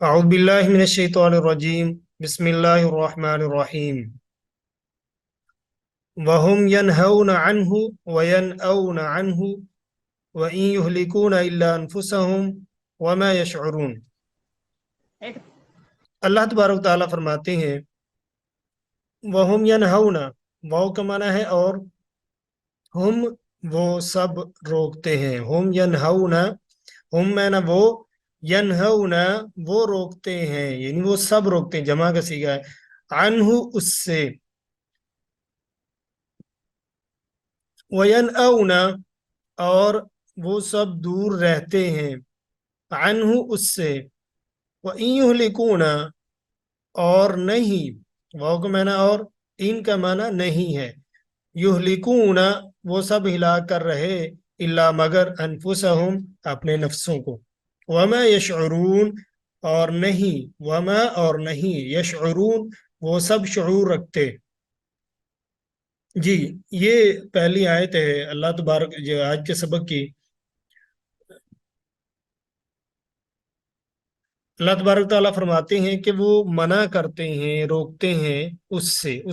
أعوذ بالله من الشيطان الرجيم بسم الله الرحمن الرحيم وهم ينهون عنه وينأون عنه وإن يهلكون إلا أنفسهم وما يشعرون۔ اللہ تبارک و تعالیٰ فرماتے ہیں وهم ينهون، واو کا معنی ہے اور، ہم وہ سب روکتے ہیں، ہم ینہون، ہم میں نا وہ، ینہون وہ روکتے ہیں، یعنی وہ سب روکتے ہیں، جمع کا صیغہ ہے، عنہ اس سے، وینأون اور وہ سب دور رہتے ہیں، عنہ اس سے، وَإِن يُهْلِكُونَ اور نہیں، واو کا معنی اور، ان کا معنی نہیں ہے، یہلکون وہ سب ہلاک کر رہے، الا مگر انفسہم اپنے نفسوں کو، وما یشعرون اور نہیں، وما اور نہیں، یشعرون وہ سب شعور رکھتے۔ جی یہ پہلی آیت ہے اللہ تبارک جو آج کے سبق کی۔ اللہ تبارک تعالیٰ فرماتے ہیں کہ وہ منع کرتے ہیں، روکتے ہیں اس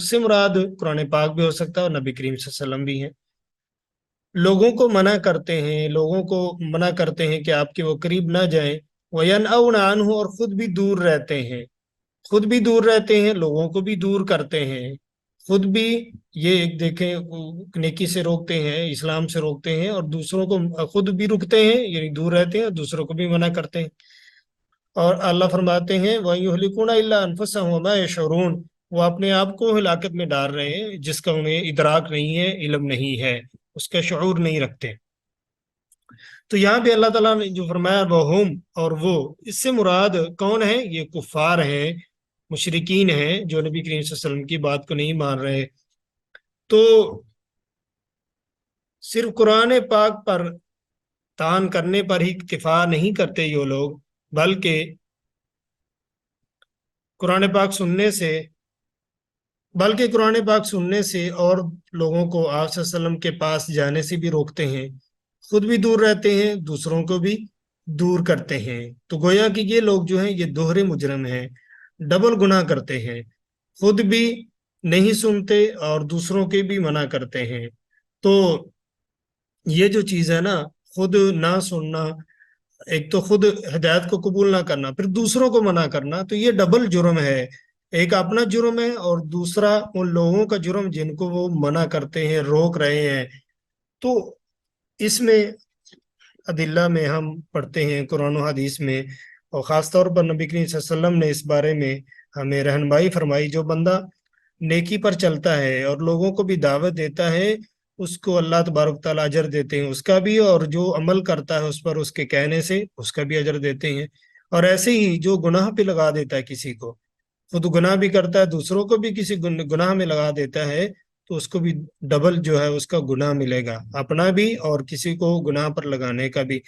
سے مراد قرآن پاک بھی ہو سکتا ہے اور نبی کریم صلی اللہ علیہ وسلم بھی ہیں۔ لوگوں کو منع کرتے ہیں، لوگوں کو منع کرتے ہیں کہ آپ کے وہ قریب نہ جائیں، وَيَنْأَوْنَ عَنْهُ اور خود بھی دور رہتے ہیں، خود بھی دور رہتے ہیں، لوگوں کو بھی دور کرتے ہیں، خود بھی یہ ایک دیکھیں نیکی سے روکتے ہیں، اسلام سے روکتے ہیں، اور دوسروں کو خود بھی رکتے ہیں یعنی دور رہتے ہیں اور دوسروں کو بھی منع کرتے ہیں۔ اور اللہ فرماتے ہیں وَيُهْلِكُونَ إِلَّا أَنفُسَهُمْ وَمَا يَشْعُرُونَ وہ اپنے آپ کو ہلاکت میں ڈال رہے ہیں جس کا انہیں ادراک نہیں ہے، علم نہیں ہے، اس کا شعور نہیں رکھتے۔ تو یہاں پہ اللہ تعالیٰ نے جو فرمایا وہ ہم اور وہ، اس سے مراد کون ہے؟ یہ کفار ہیں، مشرکین ہیں جو نبی کریم صلی اللہ علیہ وسلم کی بات کو نہیں مان رہے۔ تو صرف قرآن پاک پر تان کرنے پر ہی اکتفا نہیں کرتے یہ لوگ، بلکہ قرآن پاک سننے سے اور لوگوں کو آپ صلی اللہ علیہ وسلم کے پاس جانے سے بھی روکتے ہیں، خود بھی دور رہتے ہیں، دوسروں کو بھی دور کرتے ہیں۔ تو گویا کہ یہ لوگ جو ہیں یہ دوہرے مجرم ہیں، ڈبل گناہ کرتے ہیں، خود بھی نہیں سنتے اور دوسروں کے بھی منع کرتے ہیں۔ تو یہ جو چیز ہے نا، خود نہ سننا، ایک تو خود ہدایت کو قبول نہ کرنا، پھر دوسروں کو منع کرنا، تو یہ ڈبل جرم ہے، ایک اپنا جرم ہے اور دوسرا ان لوگوں کا جرم جن کو وہ منع کرتے ہیں، روک رہے ہیں۔ تو اس میں ادلہ میں ہم پڑھتے ہیں قرآن و حدیث میں، اور خاص طور پر نبی کریم صلی اللہ علیہ وسلم نے اس بارے میں ہمیں رہنمائی فرمائی، جو بندہ نیکی پر چلتا ہے اور لوگوں کو بھی دعوت دیتا ہے اس کو اللہ تبارک تعالیٰ اجر دیتے ہیں اس کا بھی، اور جو عمل کرتا ہے اس پر اس کے کہنے سے اس کا بھی اجر دیتے ہیں۔ اور ایسے ہی جو گناہ پہ لگا دیتا ہے کسی کو، خود گناہ بھی کرتا ہے دوسروں کو بھی کسی گناہ میں لگا دیتا ہے، تو اس کو بھی ڈبل جو ہے اس کا گناہ ملے گا، اپنا بھی اور کسی کو گناہ پر لگانے کا بھی۔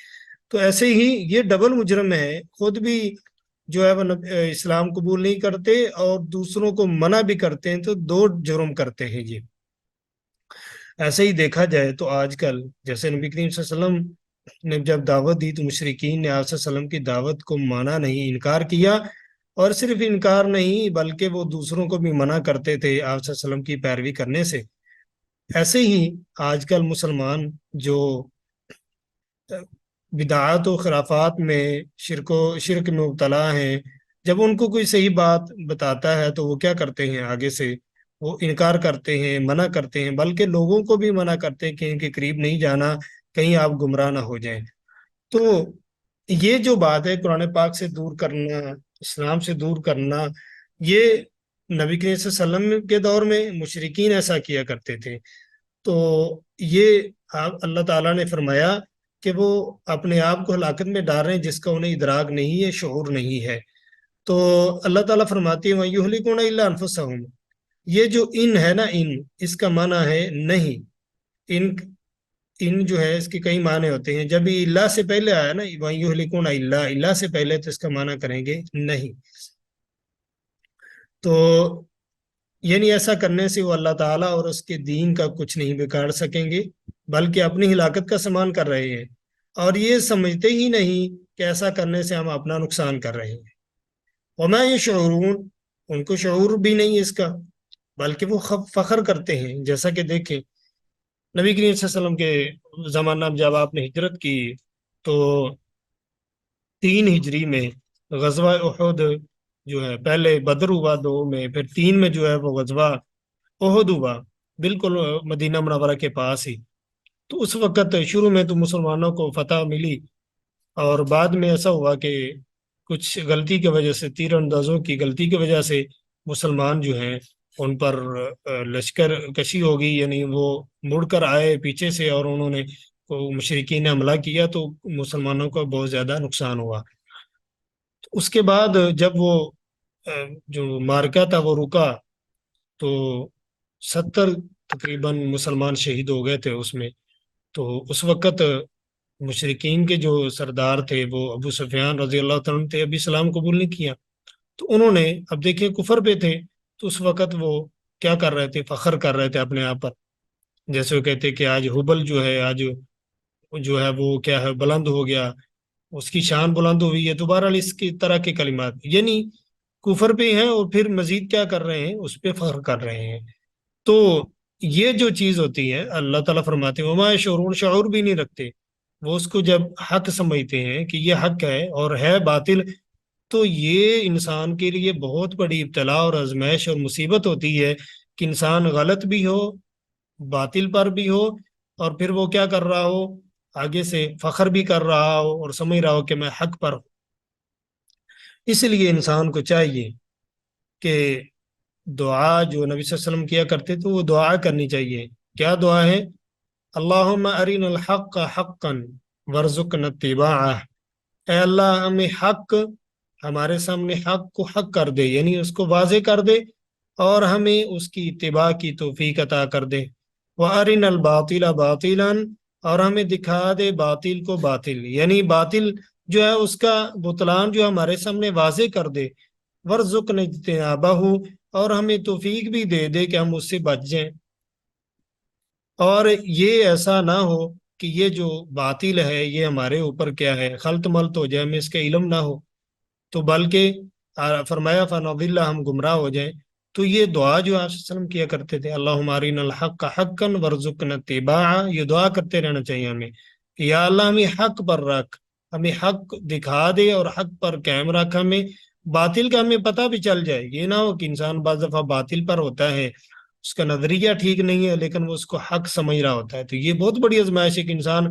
تو ایسے ہی یہ ڈبل مجرم ہے، خود بھی جو ہے وہ اسلام قبول نہیں کرتے اور دوسروں کو منع بھی کرتے ہیں، تو دو جرم کرتے ہیں یہ۔ ایسے ہی دیکھا جائے تو آج کل جیسے نبی کریم صلی اللہ علیہ وسلم نے جب دعوت دی تو مشرکین نے آپ صلی اللہ علیہ وسلم کی دعوت کو مانا نہیں، انکار کیا، اور صرف انکار نہیں بلکہ وہ دوسروں کو بھی منع کرتے تھے آپ صلی اللہ علیہ وسلم کی پیروی کرنے سے۔ ایسے ہی آج کل مسلمان جو بدعات و خرافات میں شرک میں مبتلا ہیں، جب ان کو کوئی صحیح بات بتاتا ہے تو وہ کیا کرتے ہیں؟ آگے سے وہ انکار کرتے ہیں، منع کرتے ہیں، بلکہ لوگوں کو بھی منع کرتے ہیں کہ ان کے قریب نہیں جانا، کہیں آپ گمراہ نہ ہو جائیں۔ تو یہ جو بات ہے قرآن پاک سے دور کرنا، اسلام سے دور کرنا، یہ نبی کریم صلی اللہ علیہ وسلم کے دور میں مشرکین ایسا کیا کرتے تھے۔ تو یہ اللہ تعالیٰ نے فرمایا کہ وہ اپنے آپ کو ہلاکت میں ڈال رہے ہیں جس کا انہیں ادراک نہیں ہے، شعور نہیں ہے۔ تو اللہ تعالیٰ فرماتی ہے وَيُهْلِكُونَ إِلَّا أَنفُسَهُمْ، یہ جو ان ہے نا، ان اس کا معنی ہے نہیں، ان جو ہے اس کے کئی معنی ہوتے ہیں۔ جب یہ اللہ سے پہلے آیا نا وَيُهْلِكُونَ إِلَّا، اللہ سے پہلے، تو اس کا معنی کریں گے نہیں۔ تو یعنی ایسا کرنے سے وہ اللہ تعالیٰ اور اس کے دین کا کچھ نہیں بگاڑ سکیں گے، بلکہ اپنی ہلاکت کا سامان کر رہے ہیں، اور یہ سمجھتے ہی نہیں کہ ایسا کرنے سے ہم اپنا نقصان کر رہے ہیں۔ وما یشعرون، ان کو شعور بھی نہیں اس کا، بلکہ وہ فخر کرتے ہیں. جیسا کہ دیکھیں نبی کریم صلی اللہ علیہ وسلم کے زمانہ میں جب آپ نے ہجرت کی تو 3 ہجری میں غزوہ احد جو ہے، پہلے بدر ہوا 2 میں، پھر 3 میں جو ہے وہ غزوہ احد ہوا، بالکل مدینہ منورہ کے پاس ہی. تو اس وقت شروع میں تو مسلمانوں کو فتح ملی، اور بعد میں ایسا ہوا کہ کچھ غلطی کی وجہ سے، تیر اندازوں کی غلطی کی وجہ سے مسلمان جو ہیں ان پر لشکر کشی ہو گئی، یعنی وہ مڑ کر آئے پیچھے سے اور انہوں نے مشرکین نے حملہ کیا، تو مسلمانوں کو بہت زیادہ نقصان ہوا. اس کے بعد جب وہ جو مارکا تھا وہ رکا تو 70 تقریباً مسلمان شہید ہو گئے تھے اس میں. تو اس وقت مشرکین کے جو سردار تھے وہ ابو سفیان رضی اللہ تعالیٰ عنہ تھے، ابھی اسلام قبول نہیں کیا. تو انہوں نے، اب دیکھیں کفر پہ تھے، تو اس وقت وہ کیا کر رہے تھے، فخر کر رہے تھے اپنے آپ پر. جیسے وہ کہتے کہ آج حبل جو ہے، آج جو ہے وہ کیا ہے، بلند ہو گیا، اس کی شان بلند ہوئی ہے. دوبارہ اس کی طرح کے کلمات، یعنی کفر پہ ہیں اور پھر مزید کیا کر رہے ہیں، اس پہ فخر کر رہے ہیں. تو یہ جو چیز ہوتی ہے، اللہ تعالیٰ فرماتے ہیں وما شعور، شعور بھی نہیں رکھتے. وہ اس کو جب حق سمجھتے ہیں کہ یہ حق ہے اور ہے باطل، تو یہ انسان کے لیے بہت بڑی ابتلا اور آزمائش اور مصیبت ہوتی ہے کہ انسان غلط بھی ہو، باطل پر بھی ہو، اور پھر وہ کیا کر رہا ہو، آگے سے فخر بھی کر رہا ہو اور سمجھ رہا ہو کہ میں حق پر ہوں. اس لیے انسان کو چاہیے کہ دعا جو نبی صلی اللہ علیہ وسلم کیا کرتے تھے وہ دعا کرنی چاہیے. کیا دعا ہے؟ اللہم ارنا الحق حقا وارزقنا اتباعہ. اے اللہ ہمیں حق، ہمارے سامنے حق کو حق کر دے، یعنی اس کو واضح کر دے اور ہمیں اس کی اتباع کی توفیق عطا کر دے. وارنا الباطل باطلا، اور ہمیں دکھا دے باطل کو باطل، یعنی باطل جو ہے اس کا بطلان جو ہمارے سامنے واضح کر دے. وارزقنا اجتنابہ، اور ہمیں توفیق بھی دے دے کہ ہم اس سے بچ جائیں. اور یہ ایسا نہ ہو کہ یہ جو باطل ہے یہ ہمارے اوپر کیا ہے، خلط ملط ہو جائے، ہمیں اس کا علم نہ ہو، تو بلکہ فرمایا فنضل، ہم گمراہ ہو جائیں. تو یہ دعا جو آپ صلی اللہ علیہ وسلم کیا کرتے تھے، اللہم ارنا الحق حقا وارزقنا اتباعہ، یہ دعا کرتے رہنا چاہیے ہمیں. یا اللہ ہمیں حق پر رکھ، ہمیں حق دکھا دے اور حق پر قائم رکھ. ہمیں باطل کا ہمیں پتہ بھی چل جائے، یہ نہ ہو کہ انسان بعض دفعہ باطل پر ہوتا ہے، اس کا نظریہ ٹھیک نہیں ہے لیکن وہ اس کو حق سمجھ رہا ہوتا ہے. تو یہ بہت بڑی آزمائش ہے کہ انسان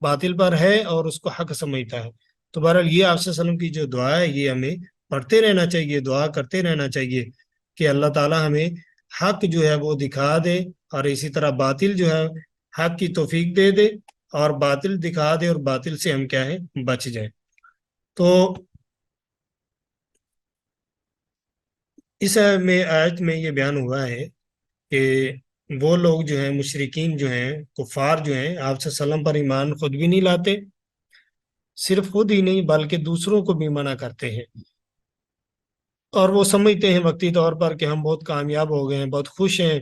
باطل پر ہے اور اس کو حق سمجھتا ہے. تو بہرحال یہ آپ صلی اللہ علیہ وسلم کی جو دعا ہے یہ ہمیں پڑھتے رہنا چاہیے، دعا کرتے رہنا چاہیے کہ اللہ تعالیٰ ہمیں حق جو ہے وہ دکھا دے، اور اسی طرح باطل جو ہے حق کی توفیق دے دے، اور باطل دکھا دے اور باطل سے ہم کیا ہے، بچ جائیں. تو اس میں آیت میں یہ بیان ہوا ہے کہ وہ لوگ جو ہیں، مشرکین جو ہیں، کفار جو ہیں، آپ صلی اللہ علیہ وسلم پر ایمان خود بھی نہیں لاتے، صرف خود ہی نہیں بلکہ دوسروں کو بھی منع کرتے ہیں. اور وہ سمجھتے ہیں وقتی طور پر کہ ہم بہت کامیاب ہو گئے ہیں، بہت خوش ہیں،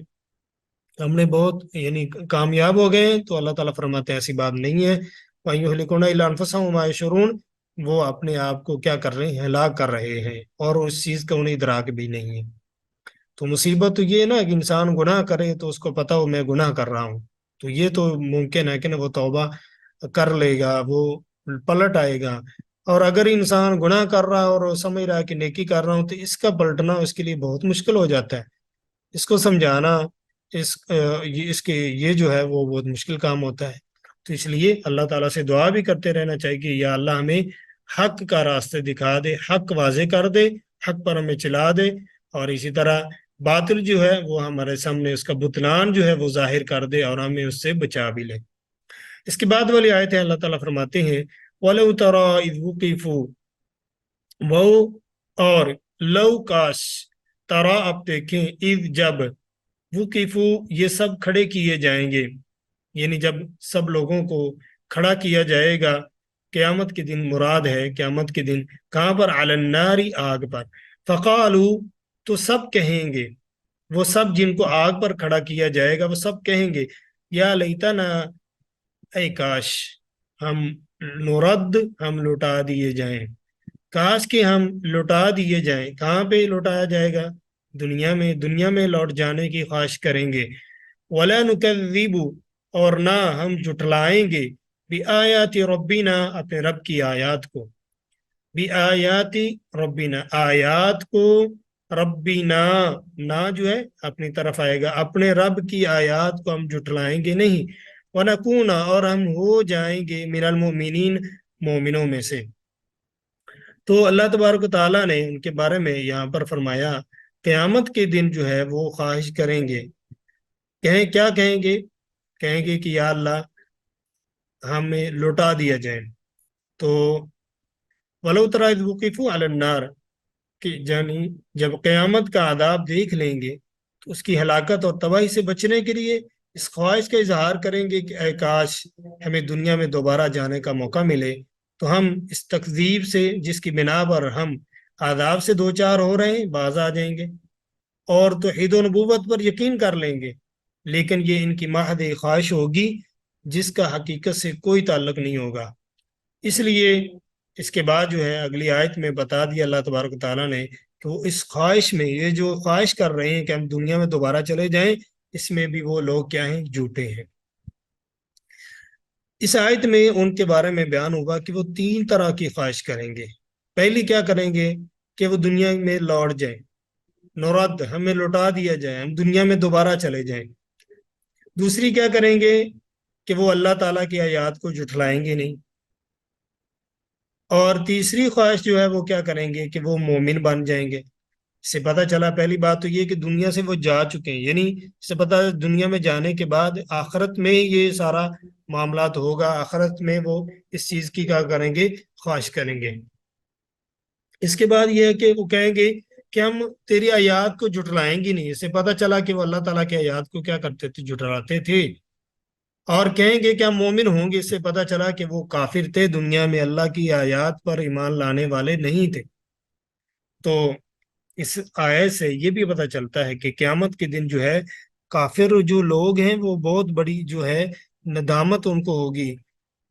ہم نے بہت یعنی کامیاب ہو گئے ہیں. تو اللہ تعالیٰ فرماتے ہیں ایسی بات نہیں ہے. وَيُهْلِكُونَ إِلَّا أَنفُسَهُمْ وَمَا يَشْعُرُونَ، وہ اپنے آپ کو کیا کر رہے ہیں، ہلاک کر رہے ہیں، اور اس چیز کا انہیں ادراک بھی نہیں ہے. تو مصیبت تو یہ ہے نا کہ انسان گناہ کرے تو اس کو پتا ہو میں گناہ کر رہا ہوں، تو یہ تو ممکن ہے کہ وہ توبہ کر لے گا، وہ پلٹ آئے گا. اور اگر انسان گناہ کر رہا اور وہ سمجھ رہا ہے کہ نیکی کر رہا ہوں، تو اس کا پلٹنا اس کے لیے بہت مشکل ہو جاتا ہے. اس کو سمجھانا، اس کے یہ جو ہے وہ بہت مشکل کام ہوتا ہے. تو اس لیے اللہ تعالیٰ سے دعا بھی کرتے رہنا چاہیے کہ یا اللہ ہمیں حق کا راستے دکھا دے، حق واضح کر دے، حق پر ہمیں چلا دے، اور اسی طرح باطل جو ہے وہ ہمارے سامنے اس کا بطلان جو ہے وہ ظاہر کر دے اور ہمیں اس سے بچا بھی لے. اس کے بعد والی آیت ہے، اللہ تعالیٰ فرماتے ہیں وَلَوْ تَرَىٰ إِذْ وُقِفُوا، وہ اور لو کاش، ترا آپ دیکھیں، اذ جب، وقفو یہ سب کھڑے کیے جائیں گے، یعنی جب سب لوگوں کو کھڑا کیا جائے گا. قیامت کے دن مراد ہے، قیامت کے دن کہاں پر، علی النار، آگ پر. فقالو، تو سب کہیں گے، وہ سب جن کو آگ پر کھڑا کیا جائے گا وہ سب کہیں گے یا لیتنا، اے کاش، ہم نرد، ہم لوٹا دیے جائیں، کاش کہ ہم لوٹا دیے جائیں۔ کہاں پہ لوٹایا جائے گا؟ دنیا میں، دنیا میں لوٹ جانے کی خواہش کریں گے۔ وَلَا نُكَذِّبُ، اور نہ ہم جھٹلائیں گے، بِآيَاتِ رَبِّنَا، اپنے رب کی آیات کو، بِآيَاتِ رَبِّنَا، آیات کو، ربنا، نہ جو ہے اپنی طرف آئے گا، اپنے رب کی آیات کو ہم جھٹلائیں گے نہیں۔ وَنَكُونَ، اور ہم ہو جائیں گے، مِنَ الْمُؤْمِنِينَ، مومنوں میں سے۔ تو اللہ تبارک و تعالیٰ نے ان کے بارے میں یہاں پر فرمایا، قیامت کے دن جو ہے وہ خواہش کریں گے، کیا کہیں گے؟ کہیں گے کہ یا اللہ ہمیں لوٹا دیا جائے۔ تو وَلَوْ تَرَىٰ إِذْ وُقِفُوا عَلَى النَّارِ، کہ یعنی جب قیامت کا عذاب دیکھ لیں گے تو اس کی ہلاکت اور تباہی سے بچنے کے لیے اس خواہش کا اظہار کریں گے کہ اے کاش ہمیں دنیا میں دوبارہ جانے کا موقع ملے، تو ہم اس تکذیب سے، جس کی بنا پر ہم عذاب سے دوچار ہو رہے ہیں، باز آ جائیں گے اور توحید و نبوت پر یقین کر لیں گے۔ لیکن یہ ان کی محض ایک خواہش ہوگی جس کا حقیقت سے کوئی تعلق نہیں ہوگا۔ اس لیے اس کے بعد جو ہے اگلی آیت میں بتا دیا اللہ تبارک و تعالیٰ نے کہ وہ اس خواہش میں، یہ جو خواہش کر رہے ہیں کہ ہم دنیا میں دوبارہ چلے جائیں، اس میں بھی وہ لوگ کیا ہیں؟ جھوٹے ہیں۔ اس آیت میں ان کے بارے میں بیان ہوگا کہ وہ تین طرح کی خواہش کریں گے۔ پہلی کیا کریں گے؟ کہ وہ دنیا میں لوٹ جائیں، نورد، ہمیں لوٹا دیا جائے، ہم دنیا میں دوبارہ چلے جائیں۔ دوسری کیا کریں گے؟ کہ وہ اللہ تعالیٰ کی آیات کو جھٹلائیں گے نہیں۔ اور تیسری خواہش جو ہے وہ کیا کریں گے؟ کہ وہ مومن بن جائیں گے۔ اس سے پتہ چلا، پہلی بات تو یہ کہ دنیا سے وہ جا چکے ہیں، یعنی اس سے پتہ دنیا میں جانے کے بعد آخرت میں یہ سارا معاملات ہوگا، آخرت میں وہ اس چیز کی کیا کریں گے؟ خواہش کریں گے۔ اس کے بعد یہ ہے کہ وہ کہیں گے کہ ہم تیری آیات کو جھٹلائیں گے نہیں۔ اس سے پتہ چلا کہ وہ اللہ تعالیٰ کی آیات کو کیا کرتے تھے؟ جھٹلاتے تھے۔ اور کہیں گے کہ ہم مومن ہوں گے، اس سے پتہ چلا کہ وہ کافر تھے، دنیا میں اللہ کی آیات پر ایمان لانے والے نہیں تھے۔ تو اس آیت سے یہ بھی پتہ چلتا ہے کہ قیامت کے دن جو ہے کافر جو لوگ ہیں وہ بہت بڑی جو ہے ندامت ان کو ہوگی،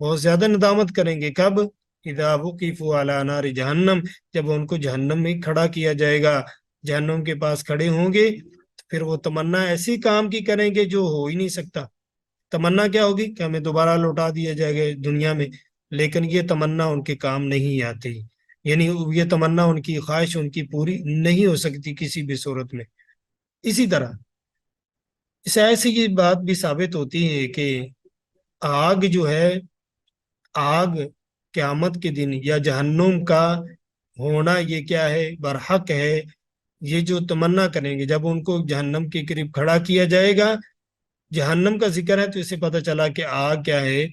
بہت زیادہ ندامت کریں گے۔ کب؟ اذا وقفوا علی نار جہنم، جب ان کو جہنم میں کھڑا کیا جائے گا، جہنم کے پاس کھڑے ہوں گے، پھر وہ تمنا ایسی کام کی کریں گے جو ہو ہی نہیں سکتا۔ تمنا کیا ہوگی؟ کہ ہمیں دوبارہ لوٹا دیا جائے گا دنیا میں، لیکن یہ تمنا ان کے کام نہیں آتی، یعنی یہ تمنا، ان کی خواہش ان کی پوری نہیں ہو سکتی کسی بھی صورت میں۔ اسی طرح اس ایسی یہ بات بھی ثابت ہوتی ہے کہ آگ جو ہے، آگ قیامت کے دن یا جہنم کا ہونا یہ کیا ہے؟ برحق ہے۔ یہ جو تمنا کریں گے جب ان کو جہنم کے قریب کھڑا کیا جائے گا، جہنم کا ذکر ہے تو اس سے پتہ چلا کہ آگ کیا ہے؟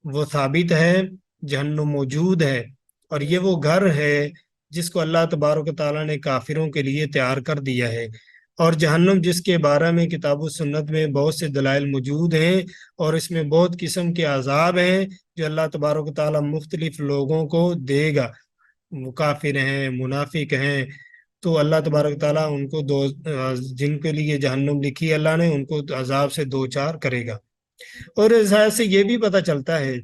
وہ ثابت ہے، جہنم موجود ہے، اور یہ وہ گھر ہے جس کو اللہ تبارک و تعالیٰ نے کافروں کے لیے تیار کر دیا ہے۔ اور جہنم جس کے بارے میں کتاب و سنت میں بہت سے دلائل موجود ہیں، اور اس میں بہت قسم کے عذاب ہیں جو اللہ تبارک و تعالیٰ مختلف لوگوں کو دے گا، وہ کافر ہیں، منافق ہیں، تو اللہ تبارک تعالیٰ ان کو جن کے لیے جہنم لکھی اللہ نے، ان کو عذاب سے دوچار کرے گا۔ اور اس حیث سے یہ بھی پتہ چلتا ہے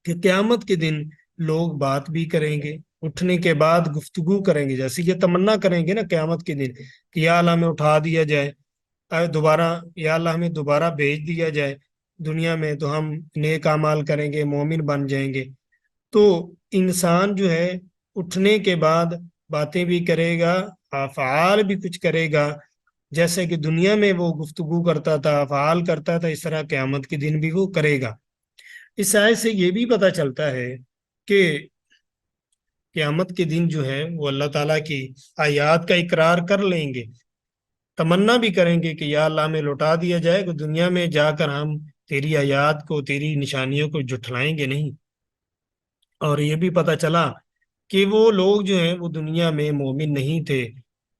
کہ قیامت کے دن لوگ بات بھی کریں گے، اٹھنے کے بعد گفتگو کریں گے، جیسے یہ تمنا کریں گے نا قیامت کے دن کہ یا اللہ ہمیں اٹھا دیا جائے دوبارہ، یا اللہ ہمیں دوبارہ بھیج دیا جائے دنیا میں، تو ہم نیک اعمال کریں گے، مومن بن جائیں گے۔ تو انسان جو ہے اٹھنے کے بعد باتیں بھی کرے گا، افعال بھی کچھ کرے گا، جیسے کہ دنیا میں وہ گفتگو کرتا تھا، افعال کرتا تھا، اس طرح قیامت کے دن بھی وہ کرے گا۔ اس آیت سے یہ بھی پتہ چلتا ہے کہ قیامت کے دن جو ہے وہ اللہ تعالیٰ کی آیات کا اقرار کر لیں گے، تمنا بھی کریں گے کہ یا اللہ ہمیں لوٹا دیا جائے کہ دنیا میں جا کر ہم تیری آیات کو، تیری نشانیوں کو جھٹلائیں گے نہیں۔ اور یہ بھی پتہ چلا کہ وہ لوگ جو ہیں وہ دنیا میں مومن نہیں تھے،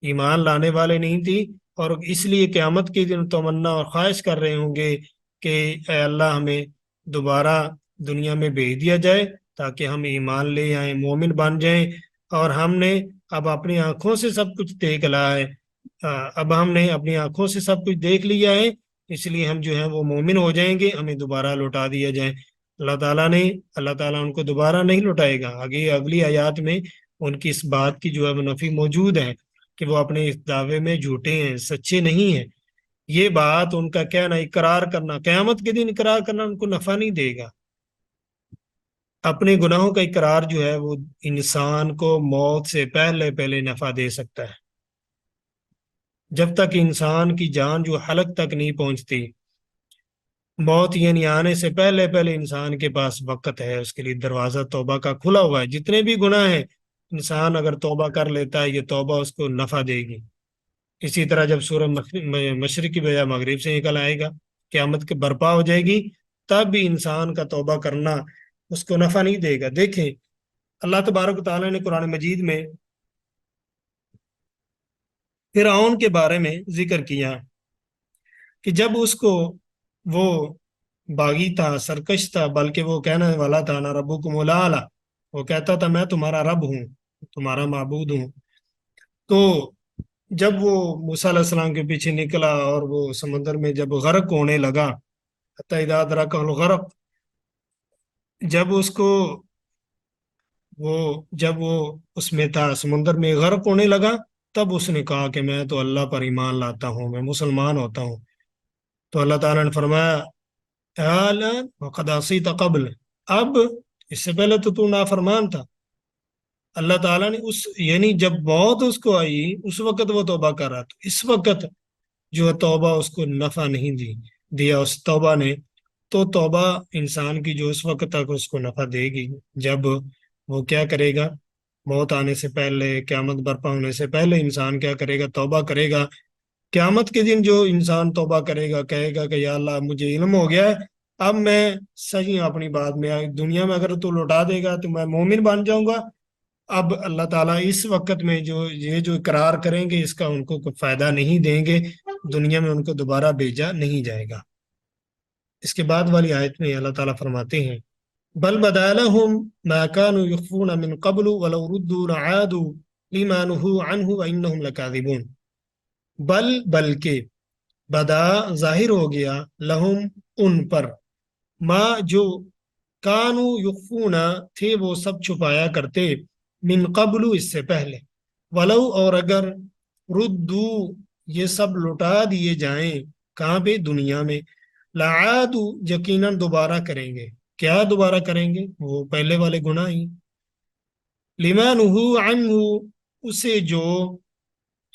ایمان لانے والے نہیں تھی، اور اس لیے قیامت کے دن تمنا اور خواہش کر رہے ہوں گے کہ اے اللہ ہمیں دوبارہ دنیا میں بھیج دیا جائے تاکہ ہم ایمان لے آئیں، مومن بن جائیں، اور ہم نے اب اپنی آنکھوں سے سب کچھ دیکھ لا ہے، اب ہم نے اپنی آنکھوں سے سب کچھ دیکھ لیا ہے، اس لیے ہم جو ہیں وہ مومن ہو جائیں گے، ہمیں دوبارہ لوٹا دیا جائے۔ اللہ تعالیٰ ان کو دوبارہ نہیں لوٹائے گا۔ آگے اگلی آیات میں ان کی اس بات کی جو ہے وہ نفی موجود ہے کہ وہ اپنے اس دعوے میں جھوٹے ہیں، سچے نہیں ہیں۔ یہ بات ان کا کہنا، اقرار کرنا، قیامت کے دن اقرار کرنا ان کو نفع نہیں دے گا۔ اپنے گناہوں کا اقرار جو ہے وہ انسان کو موت سے پہلے پہلے نفع دے سکتا ہے۔ جب تک انسان کی جان جو حلق تک نہیں پہنچتی، موت یعنی آنے سے پہلے پہلے انسان کے پاس وقت ہے، اس کے لیے دروازہ توبہ کا کھلا ہوا ہے۔ جتنے بھی گناہ ہیں انسان اگر توبہ کر لیتا ہے، یہ توبہ اس کو نفع دے گی۔ اسی طرح جب سورج مشرق کی بجائے مغرب سے نکل آئے گا، قیامت کے برپا ہو جائے گی، تب بھی انسان کا توبہ کرنا اس کو نفع نہیں دے گا۔ دیکھیں اللہ تبارک و تعالیٰ نے قرآن مجید میں فرعون کے بارے میں ذکر کیا کہ جب اس کو وہ باغی تھا، سرکش تھا، بلکہ وہ کہنے والا تھا نا ربکم الاعلی، وہ کہتا تھا میں تمہارا رب ہوں، تمہارا معبود ہوں۔ تو جب وہ موسیٰ علیہ السلام کے پیچھے نکلا اور وہ سمندر میں جب غرق ہونے لگا، حتی اذا ادرکہ الغرق، جب اس کو جب وہ اس میں تھا سمندر میں غرق ہونے لگا، تب اس نے کہا کہ میں تو اللہ پر ایمان لاتا ہوں، میں مسلمان ہوتا ہوں۔ تو اللہ تعالیٰ نے فرمایا الآن وقد عصیت قبل، اب اس سے پہلے تو نافرمان تھا۔ اللہ تعالیٰ نے یعنی جب موت اس کو آئی اس وقت وہ توبہ کر رہا تھا، اس وقت جو ہے توبہ اس کو نفع نہیں دیا اس توبہ نے۔ تو توبہ انسان کی جو اس وقت تک اس کو نفع دے گی، جب وہ کیا کرے گا، موت آنے سے پہلے، قیامت برپا ہونے سے پہلے انسان کیا کرے گا، توبہ کرے گا۔ قیامت کے دن جو انسان توبہ کرے گا، کہے گا کہ یا اللہ مجھے علم ہو گیا ہے، اب میں صحیح ہوں اپنی بات میں، دنیا میں اگر تو لوٹا دے گا تو میں مومن بن جاؤں گا۔ اب اللہ تعالیٰ اس وقت میں جو اقرار کریں گے اس کا ان کو کوئی فائدہ نہیں دیں گے، دنیا میں ان کو دوبارہ بھیجا نہیں جائے گا۔ اس کے بعد والی آیت میں اللہ تعالیٰ فرماتے ہیں بل بدا لهم ما كانوا يخفون من قبل ولو ردوا لعادوا لما نهوا عنه وانهم لكاذبون۔ بلکہ بدا ظاہر ہو گیا لہم ان پر، ما جو کانو یخفون تھے وہ سب چھپایا کرتے، من قبل اس سے پہلے، ولو اور اگر ردو یہ سب لوٹا دیے جائیں، کہاں پہ، دنیا میں، لعادو یقیناً دوبارہ کریں گے۔ کیا دوبارہ کریں گے؟ وہ پہلے والے گناہ ہی، لما نہو عنہ اسے جو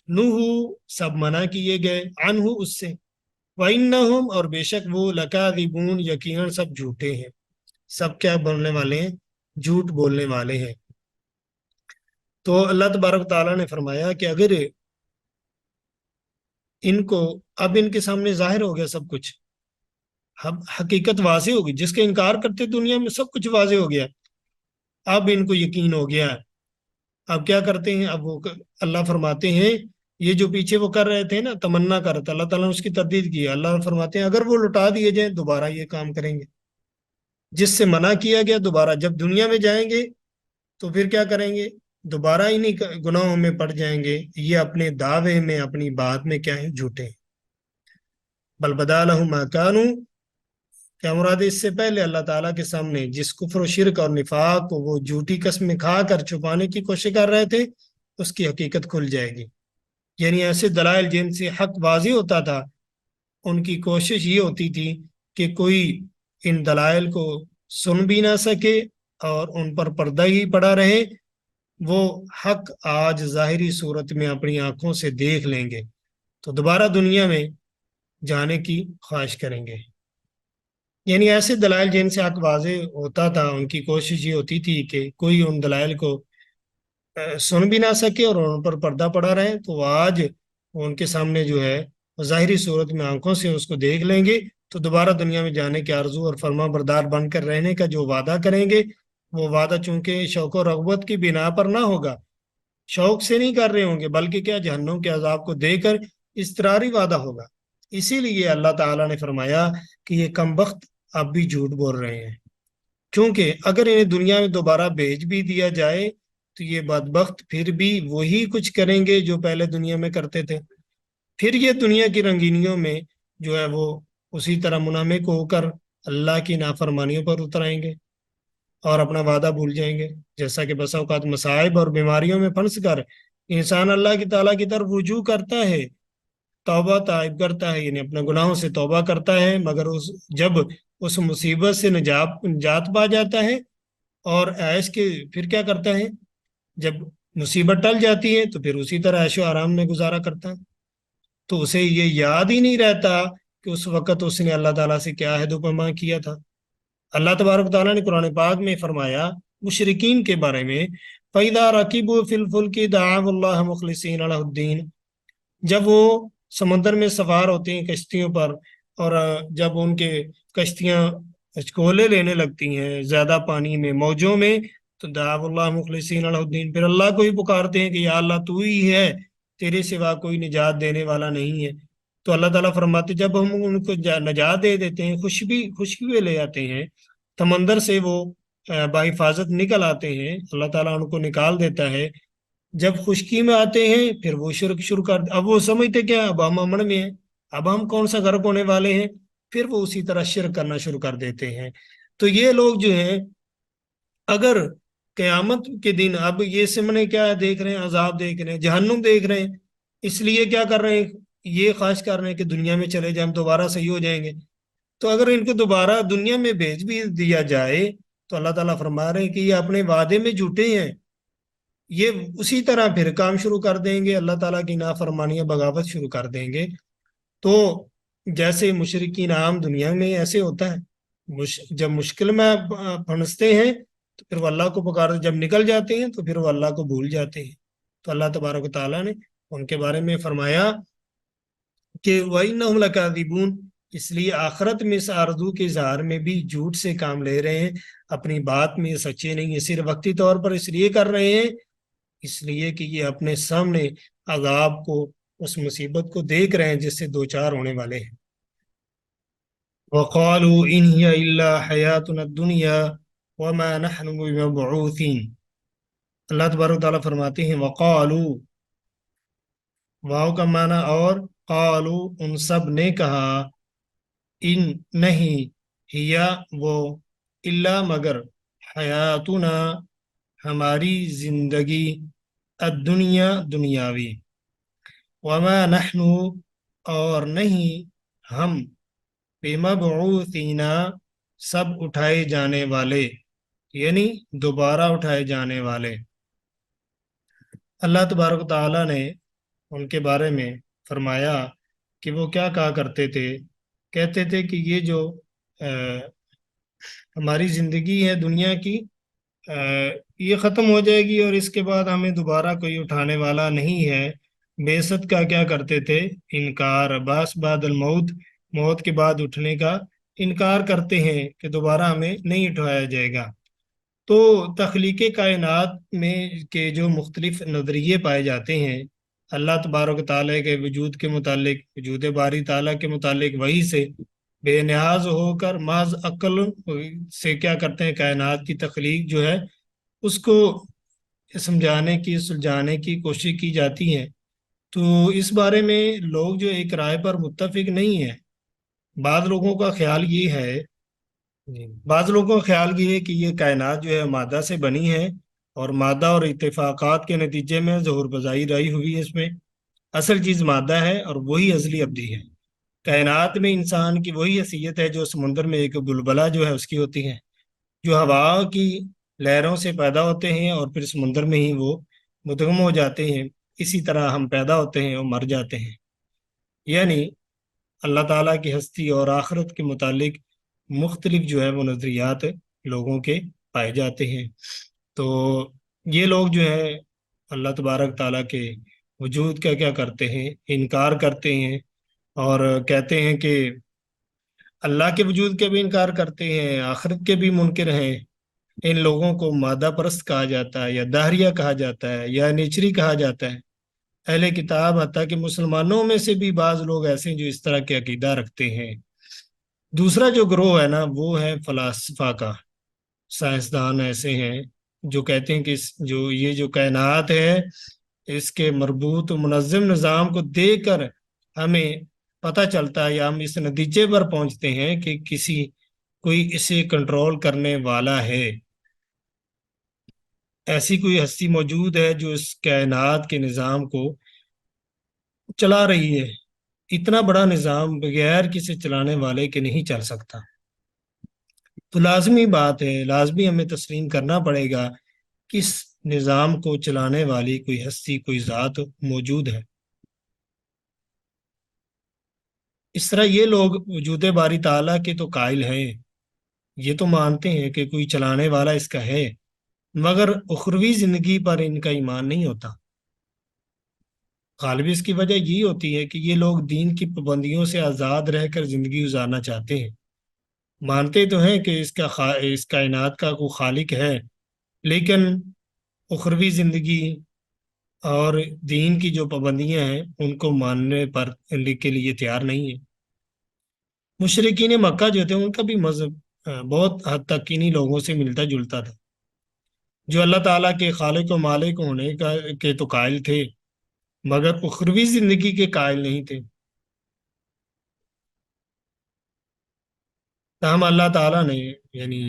نہو سب منع کیے گئے، عنہ اس سے، وَإِنَّهُمْ اور بے شک وہ لَكَاذِبُونَ یقیناً سب جھوٹے ہیں، سب کیا بولنے والے ہیں، جھوٹ بولنے والے ہیں۔ تو اللہ تبارک تعالیٰ نے فرمایا کہ اگر ان کو اب ان کے سامنے ظاہر ہو گیا سب کچھ، اب حقیقت واضح ہوگی، جس کے انکار کرتے دنیا میں سب کچھ واضح ہو گیا، اب ان کو یقین ہو گیا ہے، اب کیا کرتے ہیں، اب وہ اللہ فرماتے ہیں یہ جو پیچھے وہ کر رہے تھے نا، تمنا کر رہے تھے، اللہ تعالیٰ نے اس کی تردید کی، اللہ فرماتے ہیں اگر وہ لوٹا دیے جائیں دوبارہ یہ کام کریں گے، جس سے منع کیا گیا دوبارہ جب دنیا میں جائیں گے تو پھر کیا کریں گے، دوبارہ انہیں گناہوں میں پڑ جائیں گے۔ یہ اپنے دعوے میں، اپنی بات میں کیا ہے، جھوٹے ہیں۔ بل بدا لہم ما کانوا، کیا مراد ہے، اس سے پہلے اللہ تعالیٰ کے سامنے جس کفر و شرک اور نفاق کو وہ جھوٹی قسمیں کھا کر چھپانے کی کوشش کر رہے تھے، اس کی حقیقت کھل جائے گی۔ یعنی ایسے دلائل جن سے حق واضح ہوتا تھا، ان کی کوشش یہ ہوتی تھی کہ کوئی ان دلائل کو سن بھی نہ سکے اور ان پر پردہ ہی پڑا رہے۔ وہ حق آج ظاہری صورت میں اپنی آنکھوں سے دیکھ لیں گے تو دوبارہ دنیا میں جانے کی خواہش کریں گے۔ یعنی ایسے دلائل جن سے حق واضح ہوتا تھا، ان کی کوشش یہ ہوتی تھی کہ کوئی ان دلائل کو سن بھی نہ سکے اور ان پر پردہ پڑا رہے، تو وہ آج ان کے سامنے جو ہے ظاہری صورت میں آنکھوں سے اس کو دیکھ لیں گے، تو دوبارہ دنیا میں جانے کے آرزو اور فرما بردار بن کر رہنے کا جو وعدہ کریں گے، وہ وعدہ چونکہ شوق و رغبت کی بنا پر نہ ہوگا، شوق سے نہیں کر رہے ہوں گے، بلکہ کیا، جہنم کے عذاب کو دے کر اضطراری وعدہ ہوگا۔ اسی لیے اللہ تعالیٰ نے فرمایا کہ یہ کم بخت اب بھی جھوٹ بول رہے ہیں، کیونکہ اگر انہیں دنیا میں دوبارہ بھیج بھی دیا جائے تو یہ بدبخت پھر بھی وہی کچھ کریں گے جو پہلے دنیا میں کرتے تھے، پھر یہ دنیا کی رنگینیوں میں جو ہے وہ اسی طرح منہمک ہو کر اللہ کی نافرمانیوں پر اتر آئیں گے۔ اور اپنا وعدہ بھول جائیں گے، جیسا کہ بسا اوقات مصائب اور بیماریوں میں پھنس کر انسان اللہ کی تعالیٰ کی طرف رجوع کرتا ہے، توبہ طائب کرتا ہے، یعنی اپنے گناہوں سے توبہ کرتا ہے، مگر جب اس مصیبت سے نجات پا جاتا ہے اور عیش کے پھر کیا کرتا ہے، جب مصیبت ٹل جاتی ہے تو پھر اسی طرح عیش و آرام میں گزارا کرتا ہے، تو اسے یہ یاد ہی نہیں رہتا کہ اس وقت اس نے اللہ تعالیٰ سے کیا عہد و پیمان کیا تھا۔ اللہ تبارک تعالیٰ نے قرآن پاک میں فرمایا مشرکین کے بارے میں، فَإِذَا رَكِبُوا فِي الْفُلْكِ دَعَوُا اللَّهَ مُخْلِصِينَ لَهُ الدِّينَ، جب وہ سمندر میں سوار ہوتے ہیں کشتیوں پر، اور جب ان کے کشتیاں اچکولے لینے لگتی ہیں زیادہ پانی میں، موجوں میں، تو دعوا اللہ مخلصین لہ الدین، پھر اللہ کو ہی پکارتے ہیں کہ یا اللہ تو ہی ہے، تیرے سوا کوئی نجات دینے والا نہیں ہے۔ تو اللہ تعالیٰ فرماتے جب ہم ان کو نجات دے دیتے ہیں، خشکی لے آتے ہیں سمندر سے، وہ بحفاظت نکل آتے ہیں، اللہ تعالیٰ ان کو نکال دیتا ہے، جب خشکی میں آتے ہیں پھر وہ شرک شروع کر، اب وہ سمجھتے کیا اب ہم امن میں ہیں، اب ہم کون سا غرق ہونے والے ہیں، پھر وہ اسی طرح شرک کرنا شروع کر دیتے ہیں۔ تو یہ لوگ جو ہیں اگر قیامت کے دن اب یہ سامنے کیا دیکھ رہے ہیں، عذاب دیکھ رہے ہیں، جہنم دیکھ رہے ہیں، اس لیے کیا کر رہے ہیں، یہ خواہش کر رہے ہیں کہ دنیا میں چلے جائیں، ہم دوبارہ صحیح ہو جائیں گے۔ تو اگر ان کو دوبارہ دنیا میں بھیج بھی دیا جائے تو اللہ تعالیٰ فرما رہے ہیں کہ یہ اپنے وعدے میں جھوٹے ہیں، یہ اسی طرح پھر کام شروع کر دیں گے، اللہ تعالیٰ کی نافرمانیاں بغاوت شروع کر دیں گے۔ تو جیسے مشرکین عام دنیا میں ایسے ہوتا ہے، جب مشکل میں پھنستے ہیں تو پھر وہ اللہ کو پکارتے، جب نکل جاتے ہیں تو پھر وہ اللہ کو بھول جاتے ہیں۔ تو اللہ تبارک و تعالیٰ نے ان کے بارے میں فرمایا کہ وَإِنَّهُمْ لَكَاذِبُونَ، اس لیے آخرت میں اس آرزو کے اظہار میں بھی جھوٹ سے کام لے رہے ہیں، اپنی بات میں سچے نہیں ہیں، صرف وقتی طور پر اس لیے کر رہے ہیں، اس لیے کہ یہ اپنے سامنے عذاب کو، اس مصیبت کو دیکھ رہے ہیں جس سے دو چار ہونے والے ہیں۔ وَقَالُوا إِنْ هِيَ إِلَّا حَيَاتُنَا الدُّنْيَا وَمَا نَحْنُ بِمَبْعُوثِينَ، اللہ تبارک تعالیٰ فرماتے ہیں وَقَالُوا، واو کا معنی اور، قالو ان سب نے کہا، ان نہیں، ہیا وہ، الا مگر، حیاتنا ہماری زندگی، الدنیا دنیاوی، وما نحن اور نہیں ہم، بمبعوثین سب اٹھائے جانے والے، یعنی دوبارہ اٹھائے جانے والے۔ اللہ تبارک تعالیٰ نے ان کے بارے میں فرمایا کہ وہ کیا کہا کرتے تھے، کہتے تھے کہ یہ جو ہماری زندگی ہے دنیا کی، یہ ختم ہو جائے گی اور اس کے بعد ہمیں دوبارہ کوئی اٹھانے والا نہیں ہے۔ بعثت کا کیا کرتے تھے، انکار، باس بعد الموت، موت کے بعد اٹھنے کا انکار کرتے ہیں کہ دوبارہ ہمیں نہیں اٹھایا جائے گا۔ تو تخلیق کائنات میں کے جو مختلف نظریے پائے جاتے ہیں، اللہ تبارک تعالیٰ کے وجود کے متعلق، وجود باری تعالیٰ کے متعلق، وہی سے بے نیاز ہو کر محض عقل سے کیا کرتے ہیں، کائنات کی تخلیق جو ہے اس کو سمجھانے کی، سلجھانے کی کوشش کی جاتی ہے۔ تو اس بارے میں لوگ جو ایک رائے پر متفق نہیں ہیں۔ بعض لوگوں کا خیال یہ ہے، بعض لوگوں کا خیال یہ ہے کہ یہ کائنات جو ہے مادہ سے بنی ہے، اور مادہ اور اتفاقات کے نتیجے میں ظہور پذیری رہی ہوئی ہے، اس میں اصل چیز مادہ ہے اور وہی ازلی ابدی ہے۔ کائنات میں انسان کی وہی حیثیت ہے جو سمندر میں ایک بلبلہ جو ہے اس کی ہوتی ہے، جو ہوا کی لہروں سے پیدا ہوتے ہیں اور پھر سمندر میں ہی وہ مدغم ہو جاتے ہیں۔ اسی طرح ہم پیدا ہوتے ہیں اور مر جاتے ہیں۔ یعنی اللہ تعالیٰ کی ہستی اور آخرت کے متعلق مختلف جو ہے وہ نظریات لوگوں کے پائے جاتے ہیں۔ تو یہ لوگ جو ہے اللہ تبارک تعالیٰ کے وجود کا کیا کرتے ہیں، انکار کرتے ہیں، اور کہتے ہیں کہ اللہ کے وجود کے بھی انکار کرتے ہیں، آخرت کے بھی منکر ہیں۔ ان لوگوں کو مادہ پرست کہا جاتا ہے، یا داہریہ کہا جاتا ہے، یا نیچری کہا جاتا ہے۔ اہل کتاب حتیٰ کہ مسلمانوں میں سے بھی بعض لوگ ایسے ہیں جو اس طرح کے عقیدہ رکھتے ہیں۔ دوسرا جو گروہ ہے نا وہ ہے فلاسفہ کا، سائنسدان ایسے ہیں جو کہتے ہیں کہ یہ جو کائنات ہے اس کے مربوط و منظم نظام کو دیکھ کر ہمیں پتہ چلتا ہے، یا ہم اس نتیجے پر پہنچتے ہیں کہ کوئی اسے کنٹرول کرنے والا ہے۔ ایسی کوئی ہستی موجود ہے جو اس کائنات کے نظام کو چلا رہی ہے؟ اتنا بڑا نظام بغیر کسی چلانے والے کے نہیں چل سکتا۔ تو لازمی بات ہے، لازمی ہمیں تسلیم کرنا پڑے گا کہ اس نظام کو چلانے والی کوئی ہستی، کوئی ذات موجود ہے۔ اس طرح یہ لوگ وجود باری تعالیٰ کے تو قائل ہیں، یہ تو مانتے ہیں کہ کوئی چلانے والا اس کا ہے، مگر اخروی زندگی پر ان کا ایمان نہیں ہوتا۔ غالب اس کی وجہ یہی ہوتی ہے کہ یہ لوگ دین کی پابندیوں سے آزاد رہ کر زندگی گزارنا چاہتے ہیں۔ مانتے تو ہیں کہ اس کائنات کا کوئی خالق ہے، لیکن اخروی زندگی اور دین کی جو پابندیاں ہیں ان کو ماننے پر کے لیے تیار نہیں ہے۔ مشرکین مکہ جو تھے ان کا بھی مذہب بہت حد تک انہی لوگوں سے ملتا جلتا تھا، جو اللہ تعالیٰ کے خالق و مالک ہونے کے تو قائل تھے، مگر اخروی زندگی کے قائل نہیں تھے۔ تاہم اللہ تعالیٰ نے یعنی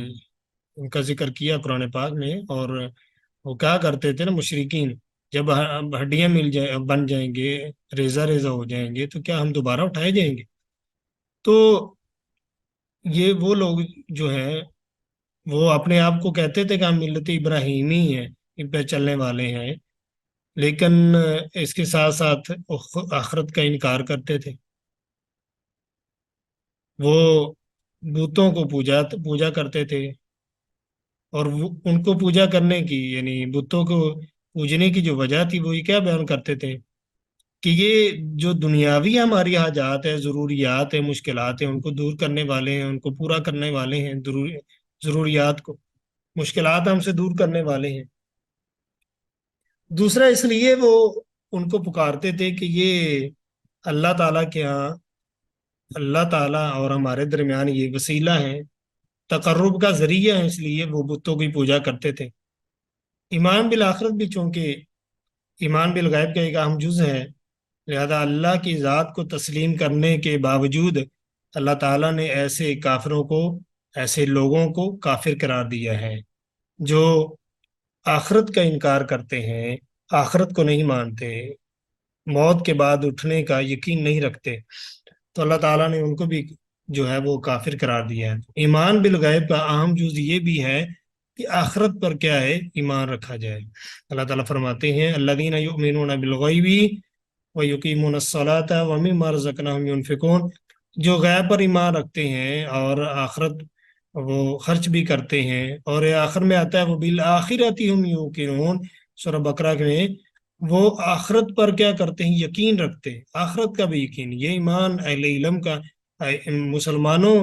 ان کا ذکر کیا قرآن پاک میں، اور وہ کیا کرتے تھے نا مشرکین، جب ہڈیاں بن جائیں گے، ریزہ ریزہ ہو جائیں گے، تو کیا ہم دوبارہ اٹھائے جائیں گے؟ تو یہ وہ لوگ جو ہیں وہ اپنے آپ کو کہتے تھے کہ ہم ملت ابراہیمی ہیں، ان پہ چلنے والے ہیں، لیکن اس کے ساتھ ساتھ آخرت کا انکار کرتے تھے۔ وہ بتوں کو پوجا کرتے تھے، اور ان کو پوجا کرنے کی یعنی بتوں کو پوجنے کی جو وجہ تھی وہ یہ کیا بیان کرتے تھے کہ یہ جو دنیاوی ہماری حاجات ہے، ضروریات ہیں، مشکلات ہیں، ان کو دور کرنے والے ہیں، ان کو پورا کرنے والے ہیں، ضروریات کو، مشکلات ہم سے دور کرنے والے ہیں۔ دوسرا اس لیے وہ ان کو پکارتے تھے کہ یہ اللہ تعالیٰ کے ہاں، اللہ تعالیٰ اور ہمارے درمیان یہ وسیلہ ہے، تقرب کا ذریعہ ہے، اس لیے وہ بتوں کی پوجا کرتے تھے۔ ایمان بالآخرت بھی چونکہ ایمان بالغیب کا ایک اہم جز ہے، لہذا اللہ کی ذات کو تسلیم کرنے کے باوجود اللہ تعالیٰ نے ایسے کافروں کو، ایسے لوگوں کو کافر قرار دیا ہے جو آخرت کا انکار کرتے ہیں، آخرت کو نہیں مانتے، موت کے بعد اٹھنے کا یقین نہیں رکھتے، تو اللہ تعالیٰ نے ان کو بھی جو ہے وہ کافر قرار دیا ہے۔ ایمان بالغیب کا اہم جز یہ بھی ہے کہ آخرت پر کیا ہے، ایمان رکھا جائے۔ اللہ تعالیٰ فرماتے ہیں الذین یؤمنون بالغیب ویقیمون الصلاۃ ومما رزقناہم ینفقون، جو غیب پر ایمان رکھتے ہیں اور آخرت وہ خرچ بھی کرتے ہیں، اور آخر میں آتا ہے وہ بالآخرۃ ہم یوقنون، سورہ بقرہ میں، وہ آخرت پر کیا کرتے ہیں، یقین رکھتے ہیں، آخرت کا بھی یقین۔ یہ ایمان اہل علم کا، مسلمانوں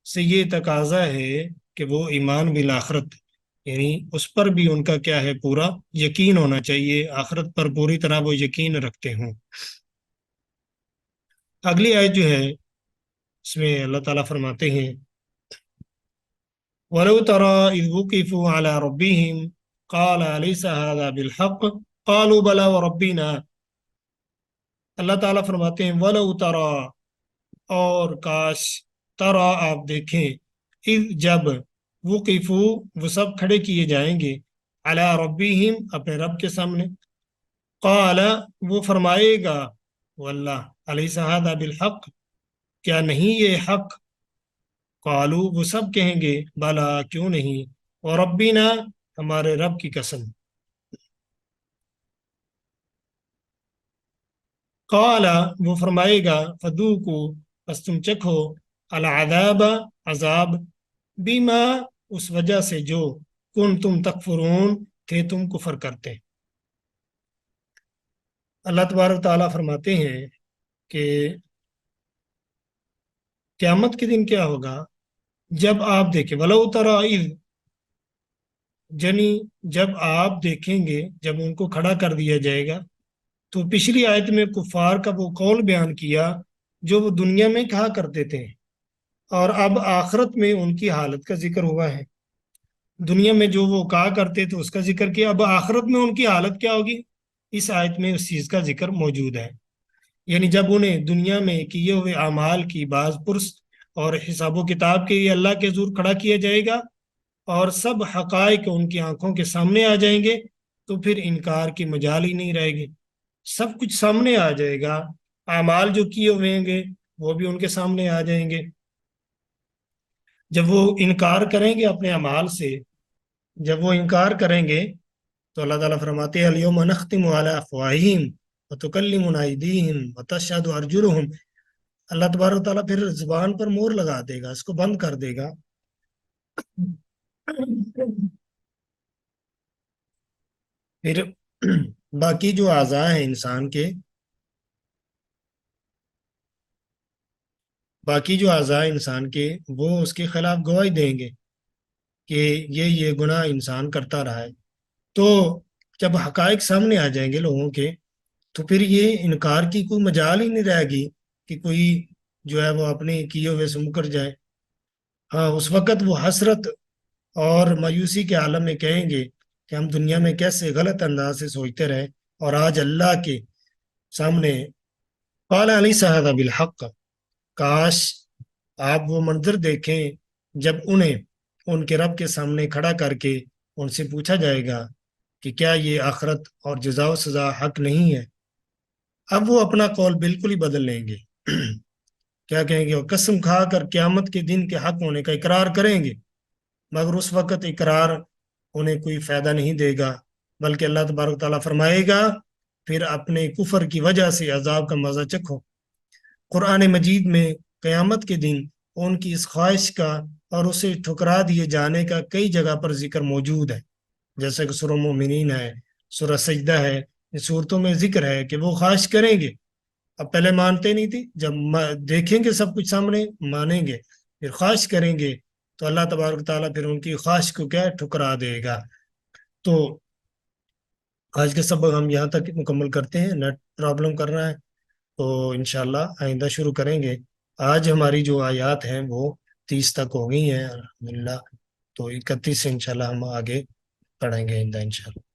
سے یہ تقاضا ہے کہ وہ ایمان بالآخرت یعنی اس پر بھی ان کا کیا ہے، پورا یقین ہونا چاہیے، آخرت پر پوری طرح وہ یقین رکھتے ہوں۔ اگلی آیت جو ہے اس میں اللہ تعالیٰ فرماتے ہیں وَلَوْ تَرَى إِذْ وُقِفُوا عَلَى رَبِّهِمْ قَالَ أَلَيْسَ هَذَا بِالْحَقِّ قَالُوا بَلَى وَرَبِّنَا۔ اللہ تعالیٰ فرماتے ہیں وَلَوْ تَرَى، اور کاش، ترا آپ دیکھیں، اذ جب، وقفوا وہ سب کھڑے کیے جائیں گے، علی ربہم اپنے رب کے سامنے، قال وہ فرمائے گا، واللہ، الیس ھذا بالحق، کیا نہیں یہ حق؟ قالوا وہ سب کہیں گے بلا کیوں نہیں، وربنا ہمارے رب کی قسم۔ قال وہ فرمائے گا فذوقوا پس تم چکھو، العذاب عذاب، بما اس وجہ سے جو کنتم تکفرون تھے تم کفر کرتے۔ اللہ تبارک تعالیٰ فرماتے ہیں کہ قیامت کے دن کیا ہوگا، جب آپ دیکھیں، ولو تری اذ، یعنی جب آپ دیکھیں گے، جب ان کو کھڑا کر دیا جائے گا، تو پچھلی آیت میں کفار کا وہ قول بیان کیا جو وہ دنیا میں کہا کرتے تھے، اور اب آخرت میں ان کی حالت کا ذکر ہوا ہے۔ دنیا میں جو وہ کہا کرتے تھے اس کا ذکر کیا، اب آخرت میں ان کی حالت کیا ہوگی، اس آیت میں اس چیز کا ذکر موجود ہے۔ یعنی جب انہیں دنیا میں کیے ہوئے اعمال کی بعض پرس اور حساب و کتاب کے لیے اللہ کے حضور کھڑا کیا جائے گا، اور سب حقائق ان کی آنکھوں کے سامنے آ جائیں گے، تو پھر انکار کی مجال ہی نہیں رہے گی۔ سب کچھ سامنے آ جائے گا، اعمال جو کیے ہوئے ہیں گے وہ بھی ان کے سامنے آ جائیں گے۔ جب وہ انکار کریں گے اپنے اعمال سے، جب وہ انکار کریں گے تو اللہ تعالیٰ فرماتے ہیں الیوم نختم علی افواہہم وتکلمنا ایدیہم وتشہد ارجلہم۔ اللہ تبارک و تعالیٰ پھر زبان پر مور لگا دے گا، اس کو بند کر دے گا۔ پھر باقی جو اعضاء ہیں انسان کے، باقی جو اعضاء انسان کے وہ اس کے خلاف گواہی دیں گے کہ یہ گناہ انسان کرتا رہا ہے۔ تو جب حقائق سامنے آ جائیں گے لوگوں کے، تو پھر یہ انکار کی کوئی مجال ہی نہیں رہے گی کہ کوئی جو ہے وہ اپنے کیے ہوئے سے مکر جائے۔ ہاں، اس وقت وہ حسرت اور مایوسی کے عالم میں کہیں گے کہ ہم دنیا میں کیسے غلط انداز سے سوچتے رہے، اور آج اللہ کے سامنے قال علیہ هذا بالحق، کاش آپ وہ منظر دیکھیں جب انہیں ان کے رب کے سامنے کھڑا کر کے ان سے پوچھا جائے گا کہ کیا یہ آخرت اور جزا و سزا حق نہیں ہے۔ اب وہ اپنا قول بالکل ہی بدل لیں گے۔ کیا کہیں گے؟ وہ قسم کھا کر قیامت کے دن کے حق ہونے کا اقرار کریں گے، مگر اس وقت اقرار انہیں کوئی فائدہ نہیں دے گا، بلکہ اللہ تبارک تعالیٰ فرمائے گا پھر اپنے کفر کی وجہ سے عذاب کا مزہ چکھو۔ قرآن مجید میں قیامت کے دن ان کی اس خواہش کا اور اسے ٹھکرا دیے جانے کا کئی جگہ پر ذکر موجود ہے، جیسے کہ سورہ مومنین ہے، سورہ سجدہ ہے۔ اس صورتوں میں ذکر ہے کہ وہ خواہش کریں گے، اب پہلے مانتے نہیں تھی، جب دیکھیں گے سب کچھ سامنے مانیں گے، پھر خواہش کریں گے تو اللہ تبارک تعالیٰ پھر ان کی خواہش کو کیا ٹھکرا دے گا۔ تو آج کے سبق ہم یہاں تک مکمل کرتے ہیں، نیٹ پرابلم کر رہا ہے تو انشاءاللہ آئندہ شروع کریں گے۔ آج ہماری جو آیات ہیں وہ 30 تک ہو گئی ہیں الحمدللہ، تو 31 سے انشاءاللہ ہم آگے پڑھیں گے آئندہ انشاءاللہ۔